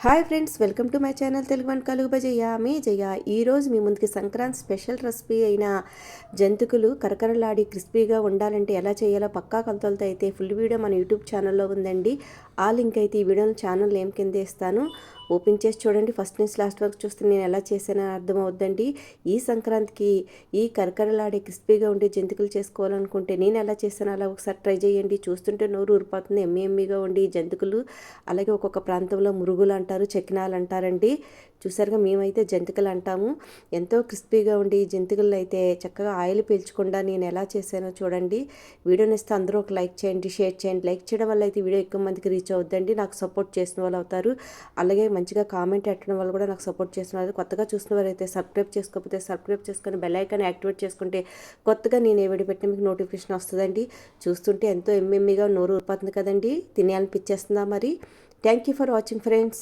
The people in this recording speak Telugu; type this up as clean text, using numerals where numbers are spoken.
Hi friends, welcome to my channel Telugu వంటకాలు బజయ్య. మీ జయ ఈరోజు మీ ముందుకి సంక్రాంతి స్పెషల్ రెసిపీ అయిన జంతికలు కరకరలాడి క్రిస్పీగా ఉండాలంటే ఎలా చేయాలో పక్కా కొలతలతో అయితే ఫుల్ వీడియో మన యూట్యూబ్ ఛానల్లో ఉందండి. ఆ లింక్ అయితే ఈ వీడియోని ఛానల్ నేమ్ కింద ఇస్తాను. ఓపెన్ చేసి చూడండి. ఫస్ట్ నుంచి లాస్ట్ వరకు చూస్తే నేను ఎలా చేసానో అర్థమవుద్దండి. ఈ సంక్రాంతికి ఈ కరకరలాడే క్రిస్పీగా ఉండే జంతికలు చేసుకోవాలనుకుంటే నేను ఎలా చేశానో అలా ఒకసారి ట్రై చేయండి. చూస్తుంటే నోరు ఊరిపోతుంది. ఎమ్మిగా ఉండి ఈ జంతికలు. అలాగే ఒక్కొక్క ప్రాంతంలో మురుగులు అంటారు, చెక్కినాలు అంటారండి. చూసారుగా, మేమైతే జంతికలు అంటాము. ఎంతో క్రిస్పీగా ఉండి ఈ జంతికలు అయితే చక్కగా ఆయిల్ పీల్చకుండా నేను ఎలా చేశానో చూడండి. వీడియోని ఇస్తే అందరూ ఒక లైక్ చేయండి, షేర్ చేయండి. లైక్ చేయడం వల్ల అయితే వీడియో ఎక్కువ మందికి రీచ్ అవుద్దండి. నాకు సపోర్ట్ చేసిన వాళ్ళు అవుతారు. అలాగే మంచిగా కామెంట్ పెట్టడం వల్ల కూడా నాకు సపోర్ట్ చేస్తున్నారు. కొత్తగా చూసిన వారు అయితే సబ్స్క్రైబ్ చేసుకోకపోతే సబ్స్క్రైబ్ చేసుకొని బెల్ ఐకాన్ యాక్టివేట్ చేసుకుంటే కొత్తగా నేను ఏ వీడియో పెట్టినా మీకు నోటిఫికేషన్ వస్తుందండి. చూస్తుంటే ఎంతో ఎమ్మెమ్మిగా నోరు ఊరిపోతుంది కదండి. తినేయాలనిపించేస్తుందా మరి? Thank you for watching friends.